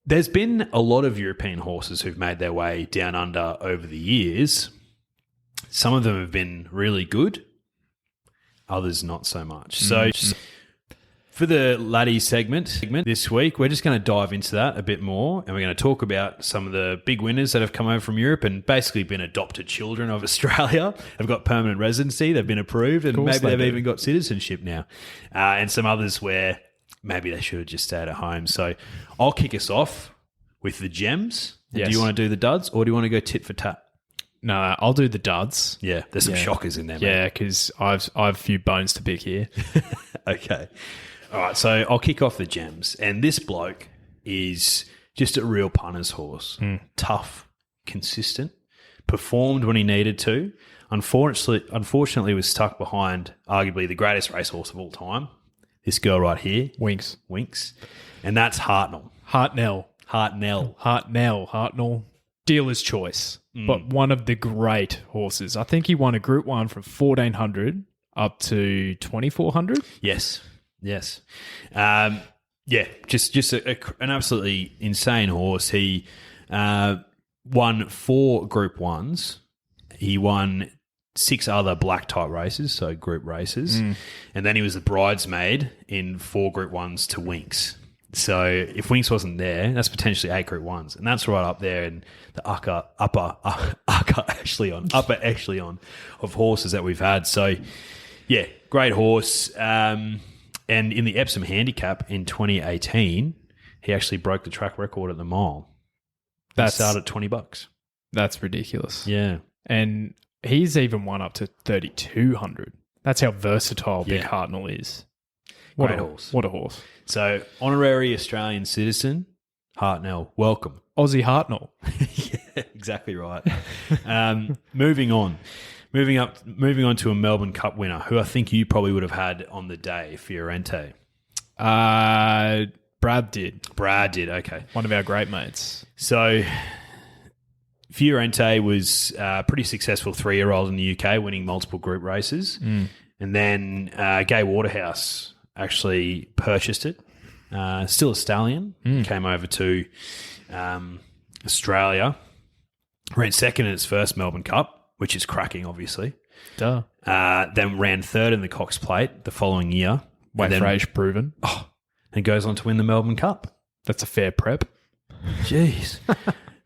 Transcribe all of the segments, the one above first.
There's been a lot of European horses who've made their way down under over the years. Some of them have been really good, others not so much. So for the laddie segment this week, we're just going to dive into that a bit more, and we're going to talk about some of the big winners that have come over from Europe and basically been adopted children of Australia. They've got permanent residency, they've been approved, and maybe they've even got citizenship now. And some others where maybe they should have just stayed at home. So I'll kick us off with the gems. Yes. Do you want to do the duds, or do you want to go tit for tat? No, I'll do the duds. Yeah, there's some shockers in there, mate. Yeah, because I've a few bones to pick here. Okay. All right, so I'll kick off the gems. And this bloke is just a real punter's horse. Tough, consistent, performed when he needed to. Unfortunately was stuck behind arguably the greatest racehorse of all time. This girl right here. Winks. And that's Hartnell. Hartnell. Dealer's choice. But one of the great horses. I think he won a Group 1 from 1,400 up to 2,400. Yes. Just an absolutely insane horse. He won 4 Group 1s. He won 6 other black type races, so group races. And then he was the bridesmaid in 4 Group 1s to Winks. So if Winks wasn't there, that's potentially 8 Group 1s. And that's right up there in the upper echelon of horses that we've had. So, yeah, great horse. And in the Epsom Handicap in 2018, he actually broke the track record at the mile. That started at $20. That's ridiculous. Yeah. And he's even won up to 3,200. That's how versatile Big Hartnell is. What a horse. So, honorary Australian citizen, Hartnell, welcome. Aussie Hartnell. Yeah, exactly right. Moving on to a Melbourne Cup winner, who I think you probably would have had on the day, Fiorente. Brad did, okay. one of our great mates. So, Fiorente was a pretty successful 3-year-old in the UK, winning multiple group races. And then Gai Waterhouse actually purchased it. Still a stallion. Came over to Australia. Ran second in its first Melbourne Cup, which is cracking, obviously. Duh. Then ran third in the Cox Plate the following year. Wayfrage proven. And goes on to win the Melbourne Cup. That's a fair prep. Jeez.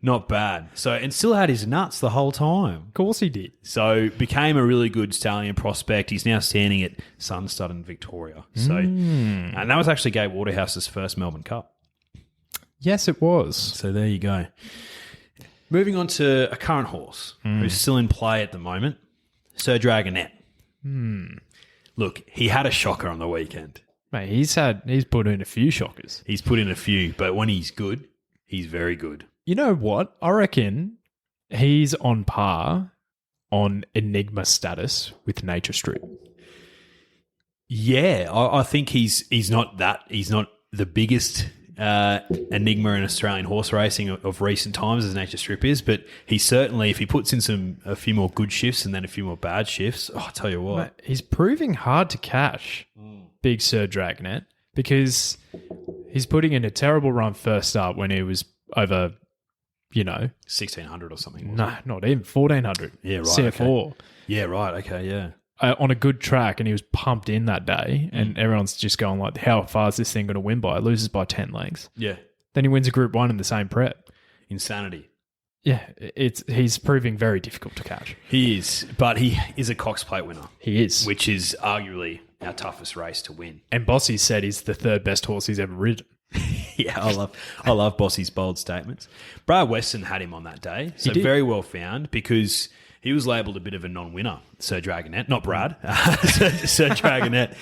Not bad. So, and still had his nuts the whole time. Of course he did. So, became a really good stallion prospect. He's now standing at Sunstud in Victoria. So, and that was actually Gai Waterhouse's first Melbourne Cup. Yes, it was. So, there you go. Moving on to a current horse who's still in play at the moment, Sir Dragonet. Look, he had a shocker on the weekend. Mate, he's put in a few shockers. He's put in a few, but when he's good, he's very good. You know what? I reckon he's on par on enigma status with Nature Strip. Yeah, I think he's not the biggest enigma in Australian horse racing of recent times as Nature Strip is, but he certainly, if he puts in a few more good shifts and then a few more bad shifts, I'll tell you what. Mate, he's proving hard to cash, Big Sir Dragonet, because he's putting in a terrible run first up when he was over, 1,600 or something. No, not even 1,400. Yeah, right. CF4. Okay. Yeah, right. Okay, yeah. On a good track, and he was pumped in that day, and everyone's just going like, how far is this thing going to win by? It loses by 10 lengths. Yeah. Then he wins a Group 1 in the same prep. Insanity. Yeah, he's proving very difficult to catch. He is, but he is a Cox Plate winner. He is. Which is arguably our toughest race to win. And Bossy said he's the third best horse he's ever ridden. Yeah, I love Bossy's bold statements. Brad Weston had him on that day, so very well found, because he was labelled a bit of a non-winner, Sir Dragonet, not Brad, Sir Dragonet,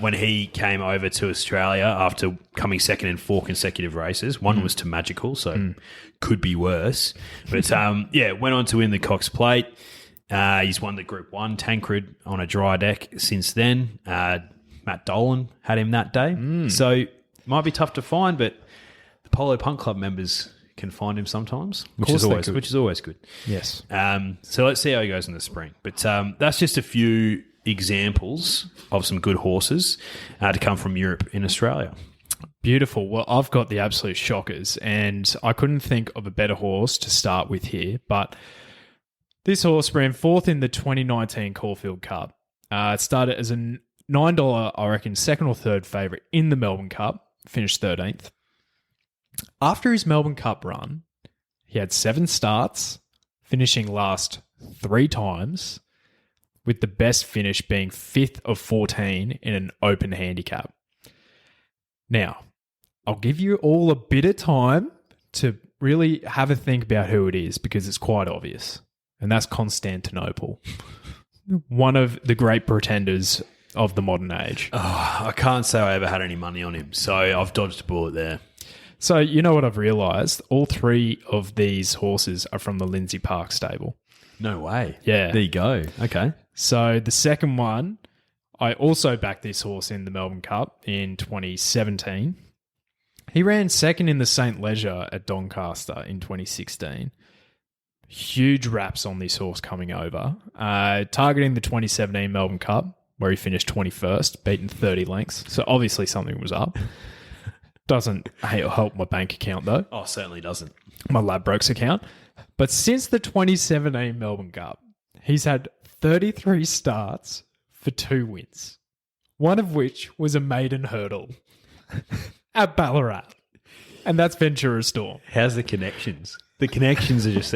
when he came over to Australia after coming second in 4 consecutive races. One was to Magical, so could be worse. But went on to win the Cox Plate. He's won the Group 1 Tancred on a dry deck since then. Matt Dolan had him that day. So might be tough to find, but the Polo Punt Club members can find him sometimes, which is always good. Yes. So let's see how he goes in the spring. But that's just a few examples of some good horses to come from Europe in Australia. Beautiful. Well, I've got the absolute shockers, and I couldn't think of a better horse to start with here. But this horse ran fourth in the 2019 Caulfield Cup. It started as a $9, I reckon, second or third favourite in the Melbourne Cup, finished 13th. After his Melbourne Cup run, he had 7 starts, finishing last 3 times, with the best finish being 5th of 14 in an open handicap. Now, I'll give you all a bit of time to really have a think about who it is, because it's quite obvious. And that's Constantinople, one of the great pretenders of the modern age. Oh, I can't say I ever had any money on him, so I've dodged a bullet there. So, you know what I've realised? All 3 of these horses are from the Lindsay Park stable. No way. Yeah. There you go. Okay. So the second one, I also backed this horse in the Melbourne Cup in 2017. He ran second in the St. Leger at Doncaster in 2016. Huge raps on this horse coming over. Targeting the 2017 Melbourne Cup, where he finished 21st, beaten 30 lengths. So obviously something was up. Doesn't help my bank account, though. Oh, certainly doesn't. My Ladbrokes account. But since the 2017 Melbourne Cup, he's had 33 starts for 2 wins, one of which was a maiden hurdle at Ballarat. And that's Ventura Storm. How's the connections? The connections are just,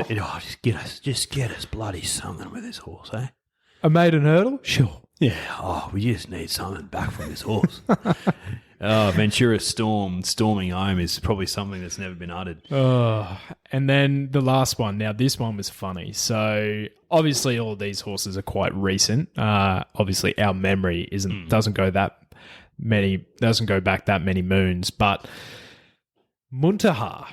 just get us bloody something with this horse, eh? A maiden hurdle? Sure. Yeah. Oh, we just need something back from this horse. Oh, Ventura Storm, storming home is probably something that's never been uttered. And then the last one. Now, this one was funny. So, obviously, all of these horses are quite recent. Obviously, our memory doesn't go back that many moons. But Muntaha,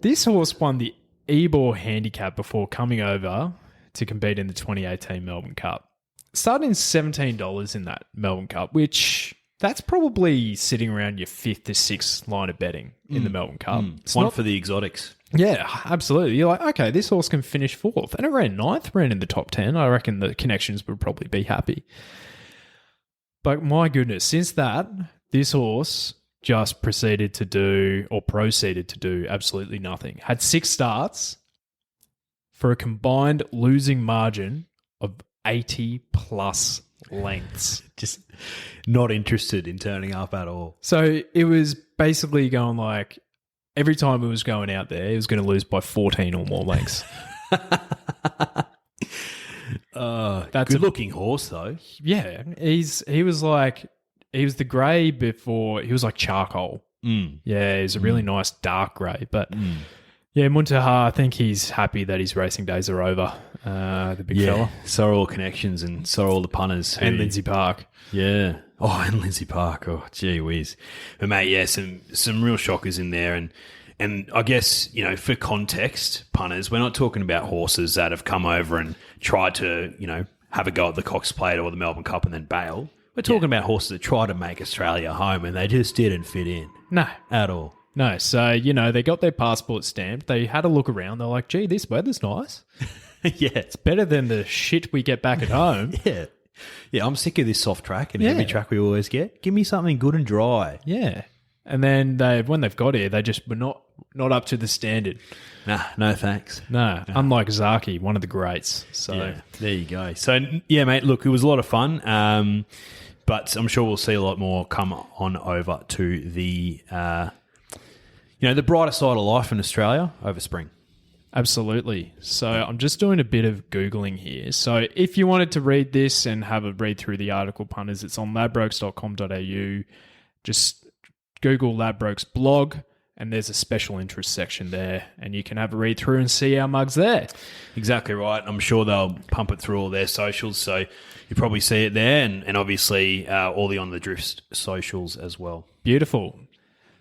this horse won the Ebor handicap before coming over to compete in the 2018 Melbourne Cup. Starting $17 in that Melbourne Cup, which that's probably sitting around your 5th to 6th line of betting in the Melbourne Cup. It's one for the exotics. Yeah, absolutely. You're like, okay, this horse can finish 4th. And it ran 9th, ran in the top 10. I reckon the connections would probably be happy. But my goodness, since that, this horse just proceeded to do absolutely nothing. Had 6 starts for a combined losing margin of 80 plus lengths. Just not interested in turning up at all. So it was basically going like, every time it was going out there, it was going to lose by 14 or more lengths. That's a good-looking horse, though. Yeah, he was the grey before, he was like charcoal. Yeah, he's a really nice dark grey. But yeah, Muntaha, I think he's happy that his racing days are over, the big fella. So are all connections, and so are all the punters. And Lindsay Park. Yeah. Oh, and Lindsay Park. Oh, gee whiz. But, mate, yeah, some real shockers in there. And I guess, you know, for context, punters, we're not talking about horses that have come over and tried to, you know, have a go at the Cox Plate or the Melbourne Cup and then bail. We're talking about horses that try to make Australia home and they just didn't fit in. No. At all. No. So, you know, they got their passport stamped. They had a look around. They're like, gee, this weather's nice. Yeah. It's better than the shit we get back at home. Yeah. Yeah, I'm sick of this soft track and heavy track we always get. Give me something good and dry. Yeah. And then when they've got here, they just were not up to the standard. Nah, no thanks. No, unlike Zaki, one of the greats. So yeah, there you go. So, yeah, mate, look, it was a lot of fun. But I'm sure we'll see a lot more come on over to the, the brighter side of life in Australia over spring. Absolutely. So I'm just doing a bit of Googling here. So if you wanted to read this and have a read through the article, punters, it's on ladbrokes.com.au. Just Google Ladbrokes blog, and there's a special interest section there, and you can have a read through and see our mugs there. Exactly right. I'm sure they'll pump it through all their socials, so you probably see it there, and obviously all the On the Drift socials as well. Beautiful.